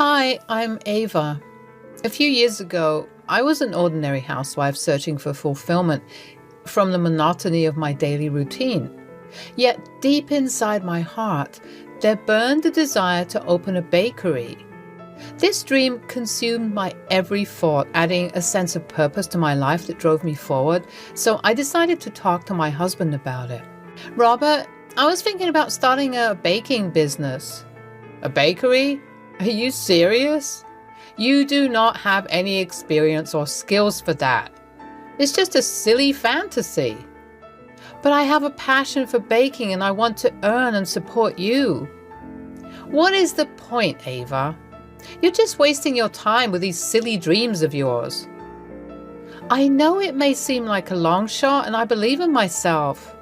Hi, I'm Ava. A few years ago, I was an ordinary housewife searching for fulfillment from the monotony of my daily routine. Yet deep inside my heart, there burned a desire to open a bakery. This dream consumed my every thought, adding a sense of purpose to my life that drove me forward, so I decided to talk to my husband about it. Robert, I was thinking about starting a baking business. A bakery? Are you serious? You do not have any experience or skills for that. It's just a silly fantasy. But I have a passion for baking and I want to earn and support you. What is the point, Ava? You're just wasting your time with these silly dreams of yours. I know it may seem like a long shot, and I believe in myself.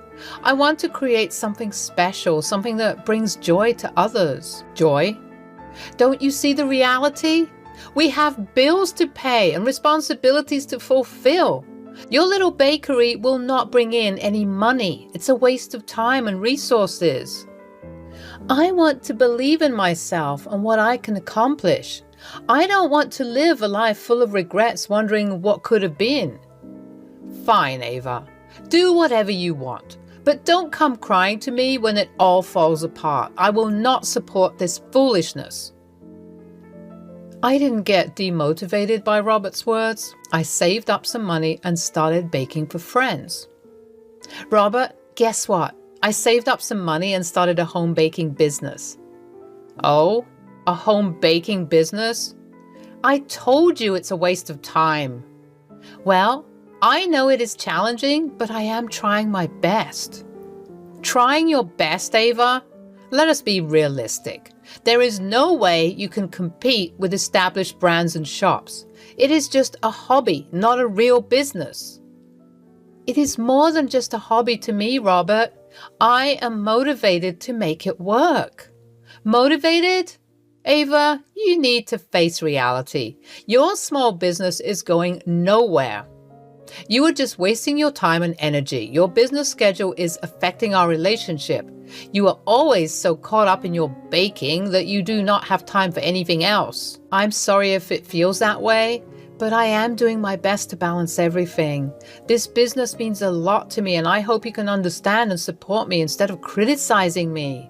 I want to create something special, something that brings joy to others. Joy? Don't you see the reality? We have bills to pay and responsibilities to fulfill. Your little bakery will not bring in any money. It's a waste of time and resources. I want to believe in myself and what I can accomplish. I don't want to live a life full of regrets wondering what could have been. Fine, Ava. Do whatever you want. But don't come crying to me when it all falls apart. I will not support this foolishness. I didn't get demotivated by Robert's words. I saved up some money and started baking for friends. Robert, guess what? I saved up some money and started a home baking business. Oh, a home baking business? I told you it's a waste of time. Well, I know it is challenging, but I am trying my best. Trying your best, Ava? Let us be realistic. There is no way you can compete with established brands and shops. It is just a hobby, not a real business. It is more than just a hobby to me, Robert. I am motivated to make it work. Motivated? Ava, you need to face reality. Your small business is going nowhere. You are just wasting your time and energy. Your business schedule is affecting our relationship. You are always so caught up in your baking that you do not have time for anything else. I'm sorry if it feels that way, but I am doing my best to balance everything. This business means a lot to me, and I hope you can understand and support me instead of criticizing me.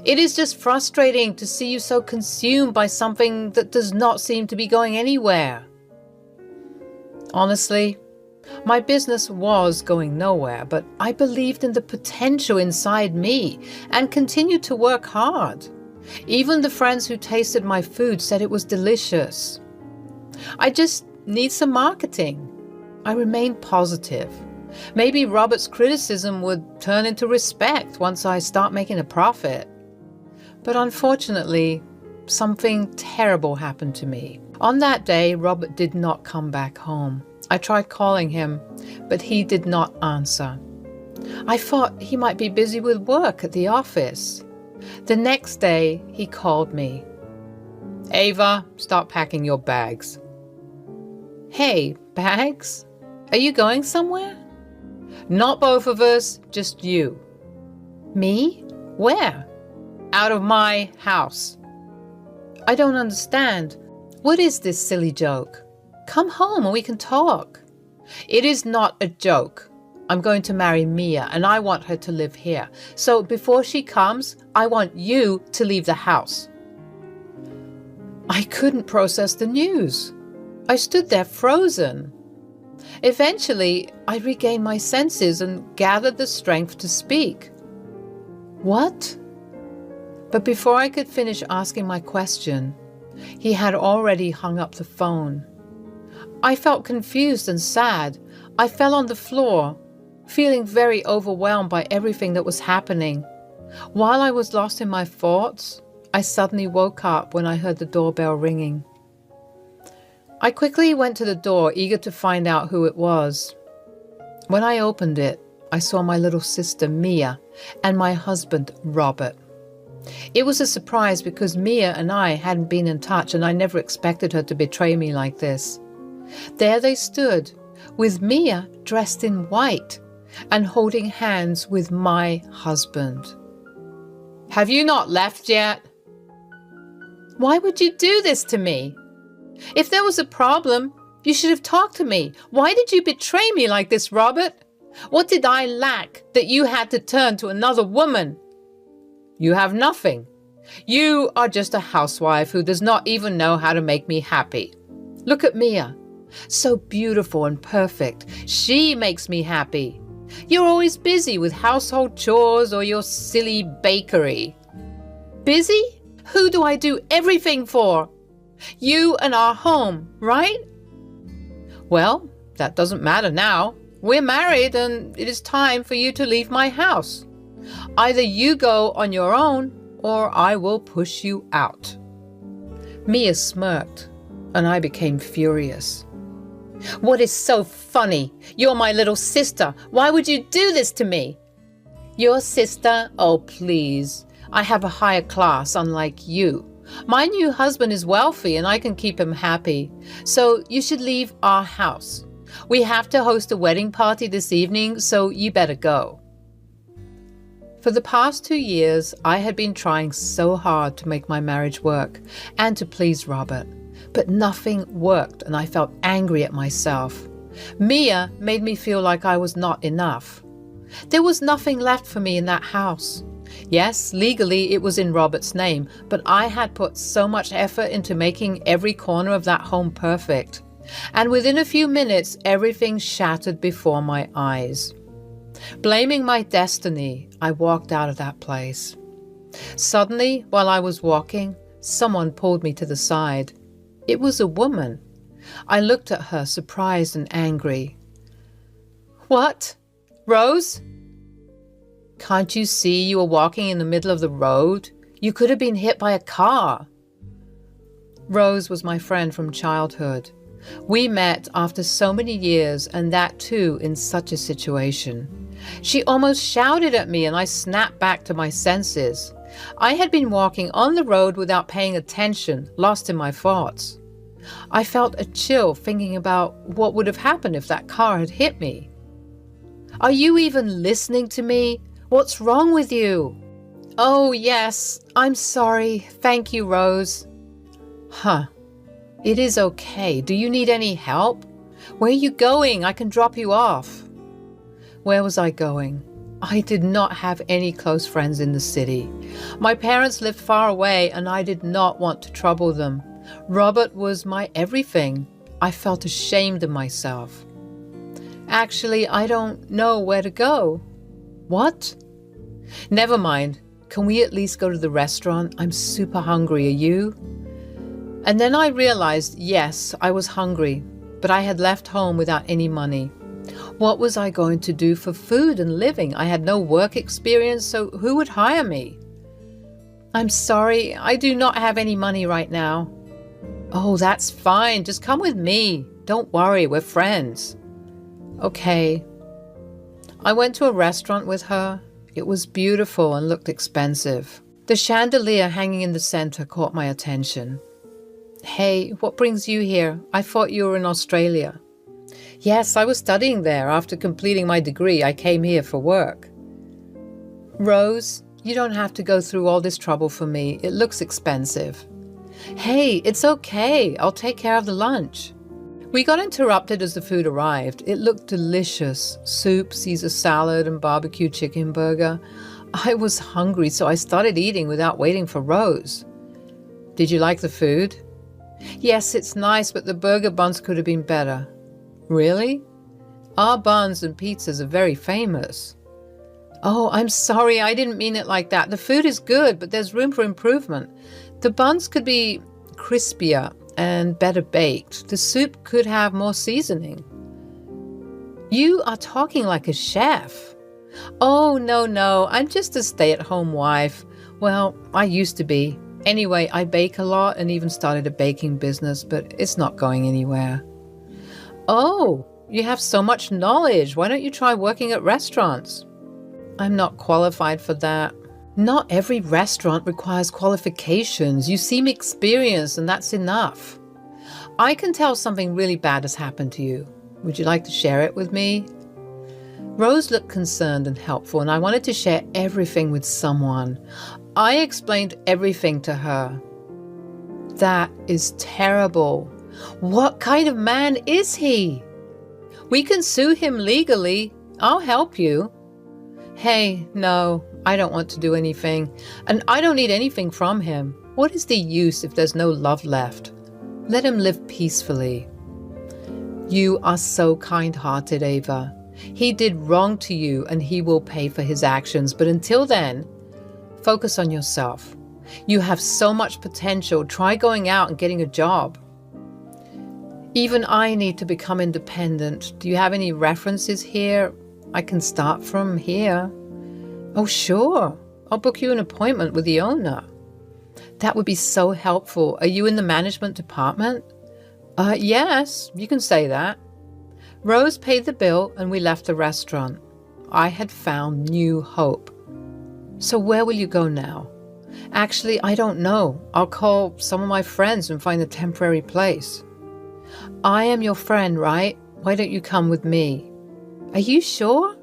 It is just frustrating to see you so consumed by something that does not seem to be going anywhere. Honestly, my business was going nowhere, but I believed in the potential inside me and continued to work hard. Even the friends who tasted my food said it was delicious. I just need some marketing. I remain positive. Maybe Robert's criticism would turn into respect once I start making a profit. But unfortunately, something terrible happened to me. On that day, Robert did not come back home. I tried calling him, but he did not answer. I thought he might be busy with work at the office. The next day, he called me. Ava, start packing your bags. Hey, bags? Are you going somewhere? Not both of us, just you. Me? Where? Out of my house. I don't understand. What is this silly joke? Come home and we can talk. It is not a joke. I'm going to marry Mia and I want her to live here. So before she comes, I want you to leave the house. I couldn't process the news. I stood there frozen. Eventually, I regained my senses and gathered the strength to speak. What? But before I could finish asking my question, he had already hung up the phone. I felt confused and sad. I fell on the floor, feeling very overwhelmed by everything that was happening. While I was lost in my thoughts, I suddenly woke up when I heard the doorbell ringing. I quickly went to the door, eager to find out who it was. When I opened it, I saw my little sister, Mia, and my husband, Robert. It was a surprise because Mia and I hadn't been in touch, and I never expected her to betray me like this. There they stood, with Mia dressed in white and holding hands with my husband. Have you not left yet? Why would you do this to me? If there was a problem, you should have talked to me. Why did you betray me like this, Robert? What did I lack that you had to turn to another woman? You have nothing. You are just a housewife who does not even know how to make me happy. Look at Mia. So beautiful and perfect. She makes me happy. You're always busy with household chores or your silly bakery. Busy? Who do I do everything for? You and our home, right? Well, that doesn't matter now. We're married and it is time for you to leave my house. Either you go on your own or I will push you out. Mia smirked and I became furious. What is so funny? You're my little sister. Why would you do this to me? Your sister? Oh, please. I have a higher class, unlike you. My new husband is wealthy and I can keep him happy. So you should leave our house. We have to host a wedding party this evening, so you better go. For the past 2 years, I had been trying so hard to make my marriage work and to please Robert. But nothing worked and I felt angry at myself. Mia made me feel like I was not enough. There was nothing left for me in that house. Yes, legally it was in Robert's name, but I had put so much effort into making every corner of that home perfect. And within a few minutes, everything shattered before my eyes. Blaming my destiny, I walked out of that place. Suddenly, while I was walking, someone pulled me to the side. It was a woman. I looked at her, surprised and angry. What? Rose? Can't you see you were walking in the middle of the road? You could have been hit by a car. Rose was my friend from childhood. We met after so many years, and that too in such a situation. She almost shouted at me and I snapped back to my senses. I had been walking on the road without paying attention, lost in my thoughts. I felt a chill thinking about what would have happened if that car had hit me. Are you even listening to me? What's wrong with you? Oh, yes, I'm sorry. Thank you, Rose. Huh. It is okay. Do you need any help? Where are you going? I can drop you off. Where was I going? I did not have any close friends in the city. My parents lived far away and I did not want to trouble them. Robert was my everything. I felt ashamed of myself. Actually, I don't know where to go. What? Never mind. Can we at least go to the restaurant? I'm super hungry. Are you? And then I realized, yes, I was hungry, but I had left home without any money. What was I going to do for food and living? I had no work experience, so who would hire me? I'm sorry, I do not have any money right now. Oh, that's fine. Just come with me. Don't worry, we're friends. Okay. I went to a restaurant with her. It was beautiful and looked expensive. The chandelier hanging in the center caught my attention. Hey, what brings you here? I thought you were in Australia. Yes, I was studying there. After completing my degree, I came here for work. Rose, you don't have to go through all this trouble for me. It looks expensive. Hey, it's okay. I'll take care of the lunch. We got interrupted as the food arrived. It looked delicious. Soup, Caesar salad, and barbecue chicken burger. I was hungry, so I started eating without waiting for Rose. Did you like the food? Yes, it's nice, but the burger buns could have been better. Really? Our buns and pizzas are very famous. Oh, I'm sorry, I didn't mean it like that. The food is good, but there's room for improvement. The buns could be crispier and better baked. The soup could have more seasoning. You are talking like a chef. Oh, no, I'm just a stay-at-home wife. Well, I used to be. Anyway, I bake a lot and even started a baking business, but it's not going anywhere. Oh, you have so much knowledge. Why don't you try working at restaurants? I'm not qualified for that. Not every restaurant requires qualifications. You seem experienced and that's enough. I can tell something really bad has happened to you. Would you like to share it with me? Rose looked concerned and helpful, and I wanted to share everything with someone. I explained everything to her. That is terrible. What kind of man is he? We can sue him legally. I'll help you. Hey, no, I don't want to do anything. And I don't need anything from him. What is the use if there's no love left? Let him live peacefully. You are so kind-hearted, Ava. He did wrong to you and he will pay for his actions. But until then, focus on yourself. You have so much potential. Try going out and getting a job. Even I need to become independent. Do you have any references here? I can start from here. Oh, sure. I'll book you an appointment with the owner. That would be so helpful. Are you in the management department? Yes, you can say that. Rose paid the bill and we left the restaurant. I had found new hope. So where will you go now? Actually, I don't know. I'll call some of my friends and find a temporary place. I am your friend, right? Why don't you come with me? Are you sure?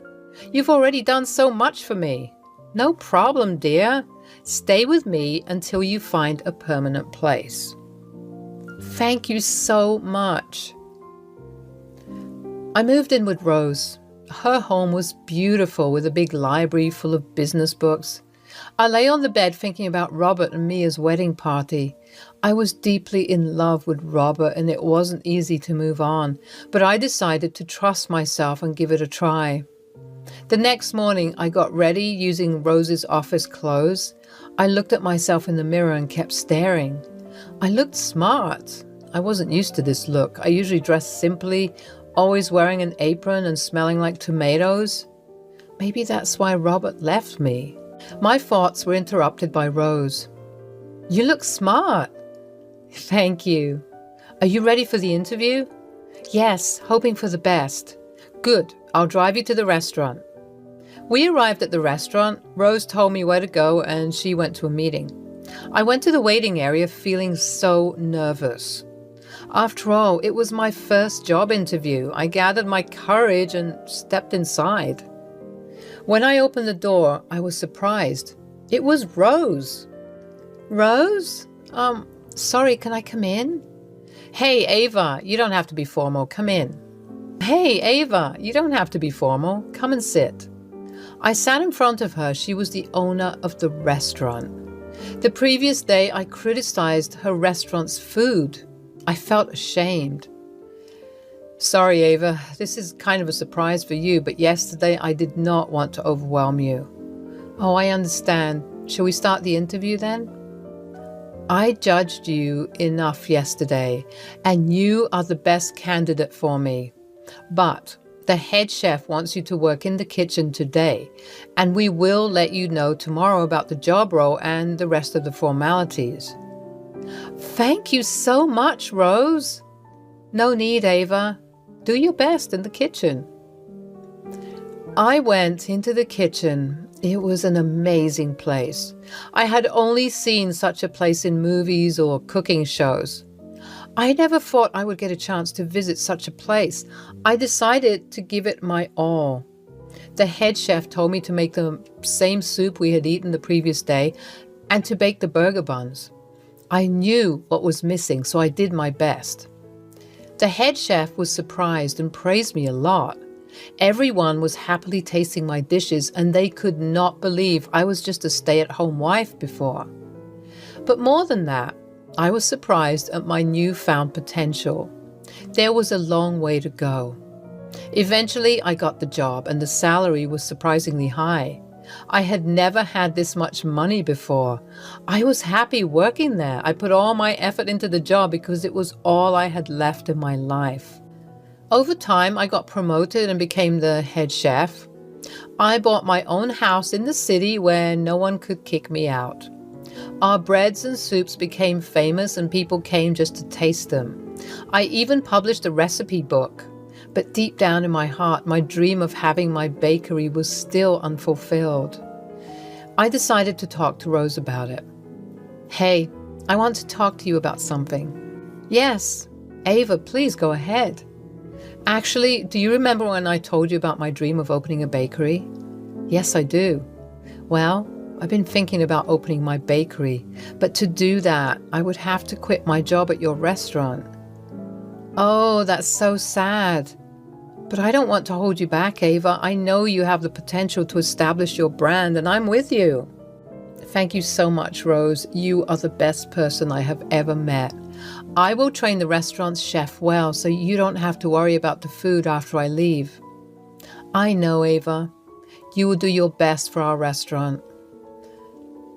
You've already done so much for me. No problem, dear. Stay with me until you find a permanent place. Thank you so much. I moved in with Rose. Her home was beautiful with a big library full of business books. I lay on the bed thinking about Robert and Mia's wedding party. I was deeply in love with Robert and it wasn't easy to move on, but I decided to trust myself and give it a try. The next morning, I got ready using Rose's office clothes. I looked at myself in the mirror and kept staring. I looked smart. I wasn't used to this look. I usually dressed simply, always wearing an apron and smelling like tomatoes. Maybe that's why Robert left me. My thoughts were interrupted by Rose. You look smart. Thank you. Are you ready for the interview? Yes, hoping for the best. Good, I'll drive you to the restaurant. We arrived at the restaurant. Rose told me where to go and she went to a meeting. I went to the waiting area feeling so nervous. After all, it was my first job interview. I gathered my courage and stepped inside. When I opened the door, I was surprised. It was Rose. Rose? Sorry, can I come in? Hey, Ava, you don't have to be formal. Come in. Hey, Ava, you don't have to be formal. Come and sit. I sat in front of her. She was the owner of the restaurant. The previous day, I criticized her restaurant's food. I felt ashamed. Sorry, Ava, this is kind of a surprise for you, but yesterday I did not want to overwhelm you. Oh, I understand. Shall we start the interview then? I judged you enough yesterday, and you are the best candidate for me. But the head chef wants you to work in the kitchen today, and we will let you know tomorrow about the job role and the rest of the formalities. Thank you so much, Rose. No need, Ava. Do your best in the kitchen. I went into the kitchen. It was an amazing place. I had only seen such a place in movies or cooking shows. I never thought I would get a chance to visit such a place. I decided to give it my all. The head chef told me to make the same soup we had eaten the previous day and to bake the burger buns. I knew what was missing, so I did my best. The head chef was surprised and praised me a lot. Everyone was happily tasting my dishes and they could not believe I was just a stay-at-home wife before. But more than that, I was surprised at my newfound potential. There was a long way to go. Eventually, I got the job and the salary was surprisingly high. I had never had this much money before. I was happy working there. I put all my effort into the job because it was all I had left in my life. Over time, I got promoted and became the head chef. I bought my own house in the city where no one could kick me out. Our breads and soups became famous and people came just to taste them. I even published a recipe book. But deep down in my heart, my dream of having my bakery was still unfulfilled. I decided to talk to Rose about it. Hey, I want to talk to you about something. Yes, Ava, please go ahead. Actually, do you remember when I told you about my dream of opening a bakery? Yes, I do. Well, I've been thinking about opening my bakery, but to do that, I would have to quit my job at your restaurant. Oh, that's so sad. But I don't want to hold you back, Ava. I know you have the potential to establish your brand, and I'm with you. Thank you so much, Rose. You are the best person I have ever met. I will train the restaurant's chef well, so you don't have to worry about the food after I leave. I know, Ava. You will do your best for our restaurant.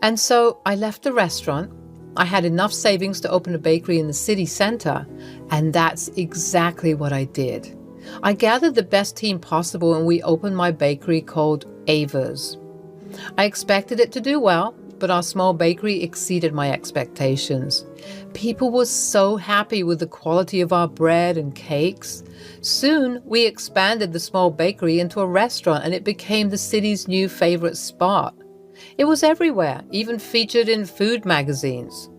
And so I left the restaurant. I had enough savings to open a bakery in the city center, and that's exactly what I did. I gathered the best team possible and we opened my bakery called Ava's. I expected it to do well, but our small bakery exceeded my expectations. People were so happy with the quality of our bread and cakes. Soon, we expanded the small bakery into a restaurant and it became the city's new favorite spot. It was everywhere, even featured in food magazines.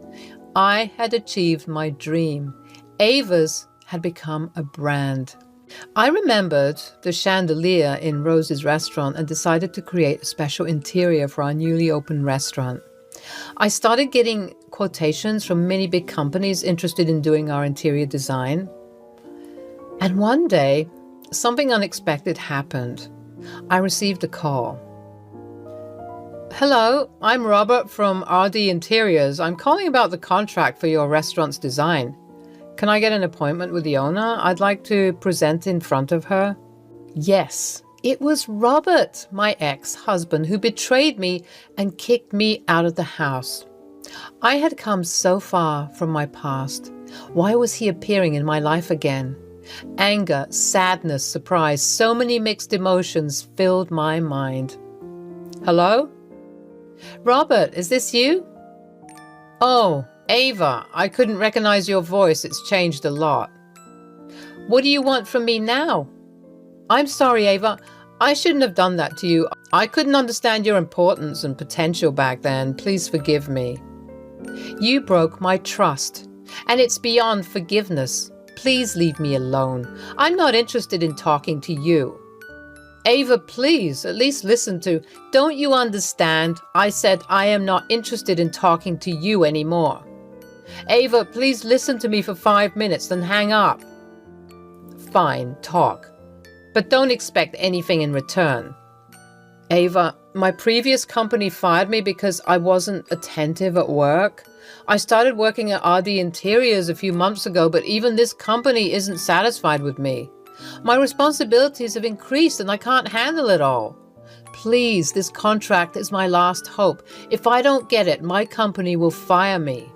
I had achieved my dream. Ava's had become a brand. I remembered the chandelier in Rose's restaurant and decided to create a special interior for our newly opened restaurant. I started getting quotations from many big companies interested in doing our interior design. And one day, something unexpected happened. I received a call. Hello, I'm Robert from RD Interiors. I'm calling about the contract for your restaurant's design. Can I get an appointment with the owner? I'd like to present in front of her. Yes, it was Robert, my ex-husband, who betrayed me and kicked me out of the house. I had come so far from my past. Why was he appearing in my life again? Anger, sadness, surprise, so many mixed emotions filled my mind. Hello? Robert, is this you? Oh, Ava, I couldn't recognize your voice. It's changed a lot. What do you want from me now? I'm sorry, Ava. I shouldn't have done that to you. I couldn't understand your importance and potential back then. Please forgive me. You broke my trust, and it's beyond forgiveness. Please leave me alone. I'm not interested in talking to you. Ava, please, at least listen to. Don't you understand? I said I am not interested in talking to you anymore. Ava, please listen to me for 5 minutes, then hang up. Fine, talk. But don't expect anything in return. Ava, my previous company fired me because I wasn't attentive at work. I started working at RD Interiors a few months ago, but even this company isn't satisfied with me. My responsibilities have increased and I can't handle it all. Please, this contract is my last hope. If I don't get it, my company will fire me.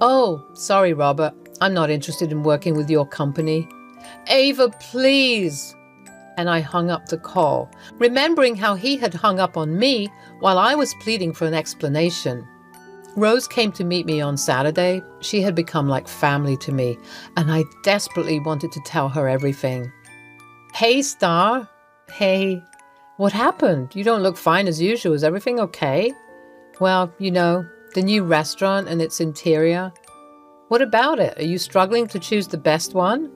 Oh, sorry, Robert. I'm not interested in working with your company. Ava, please. And I hung up the call, remembering how he had hung up on me while I was pleading for an explanation. Rose came to meet me on Saturday. She had become like family to me, and I desperately wanted to tell her everything. Hey, Star. Hey. What happened? You don't look fine as usual. Is everything okay? Well, you know, the new restaurant and its interior. What about it? Are you struggling to choose the best one?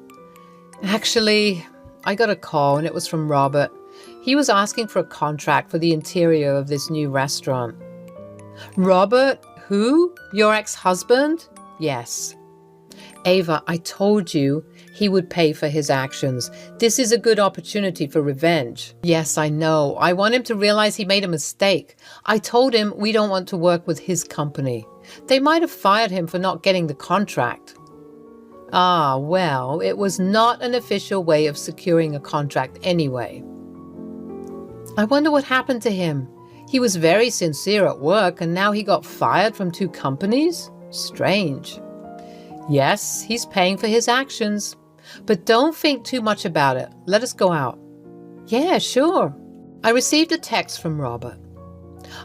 Actually, I got a call and it was from Robert. He was asking for a contract for the interior of this new restaurant. Robert? Who? Your ex-husband? Yes. Ava, I told you he would pay for his actions. This is a good opportunity for revenge. Yes, I know. I want him to realize he made a mistake. I told him we don't want to work with his company. They might have fired him for not getting the contract. Ah, well, it was not an official way of securing a contract anyway. I wonder what happened to him. He was very sincere at work and now he got fired from 2 companies? Strange. Yes, he's paying for his actions. But don't think too much about it. Let us go out. Yeah, sure. I received a text from Robert.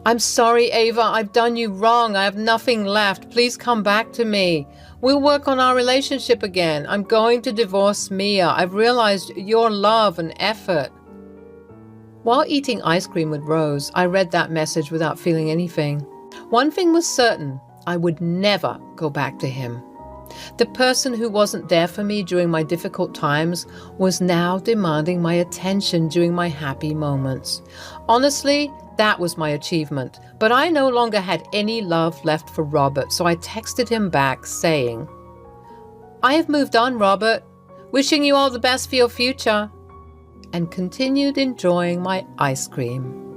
I'm sorry, Ava. I've done you wrong. I have nothing left. Please come back to me. We'll work on our relationship again. I'm going to divorce Mia. I've realized your love and effort. While eating ice cream with Rose, I read that message without feeling anything. One thing was certain. I would never go back to him. The person who wasn't there for me during my difficult times was now demanding my attention during my happy moments. Honestly, that was my achievement, but I no longer had any love left for Robert, so I texted him back saying, "I have moved on, Robert. Wishing you all the best for your future," and continued enjoying my ice cream.